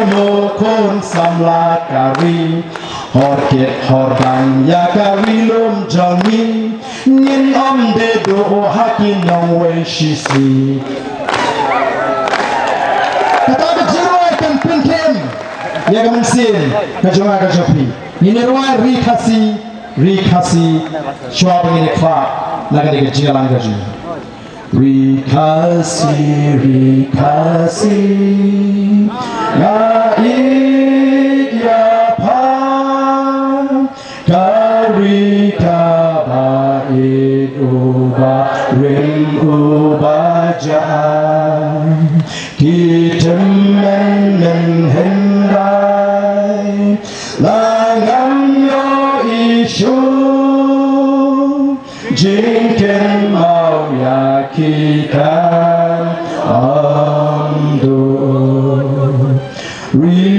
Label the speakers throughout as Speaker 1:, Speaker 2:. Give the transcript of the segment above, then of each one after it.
Speaker 1: โมคนสำลาการีหอดเกตหอดดังยาการีลมจอมียินอมเดโดฮักินองเวชิซีกระตากจิรวยกันเป็นเข้มยากมันเสียกระจงอากระจพียินรวยรีคาซีชัวร์เป็นคลาบนักเรียนจิรังกระจูRikasi ya Ieid ya pa karika ba Ieid uba rim uba jai kita men hendai langam yo isu jingken mau yakikan amdo ri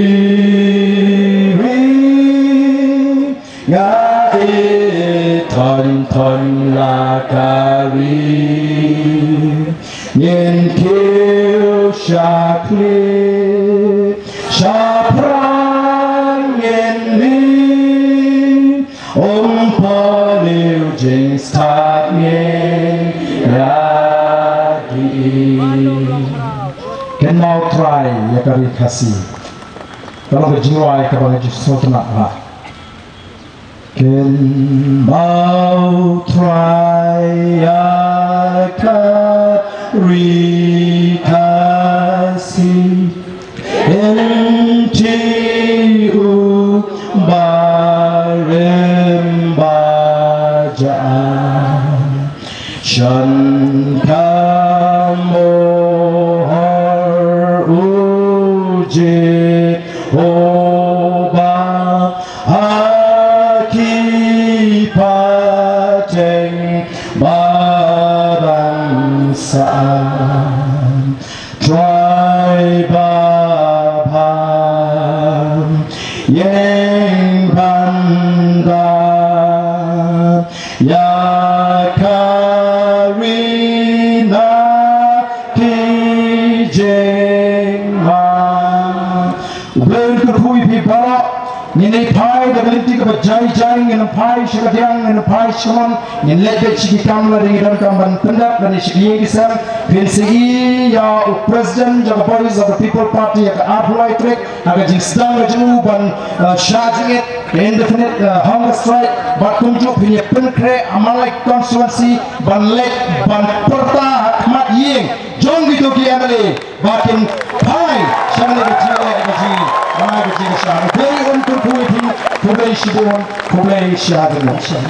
Speaker 1: ngai ton lakari yen kiu shakli shaprang yen mi poliu jing start yen Ken mau try ya kari kasih. Kalau ke Jingrwai ke bang Haji Sultan lah. Ken mau try ya kari kasih. NTU barem bajaan. Shan kamohar ujit oba hakipateng barangsaan try babam yang banda ya Ni pai da benti ka jai ni pai shakatiang ni pai shon ni lebe chiki kamla ring dan kamban pendap dan shiki kisam PNCE ya president of the bodies of the people party ya apply trick aga jingsdang jemu ban charging it indefinite hunger strike but kunjuk punya penkre amalai constituency ban lek ban perta mat yeng jong gitu ki amale bakin pai shamle kecil kecil mana kecil syah very untuk kuih kuih sidon kuih syah dengan syah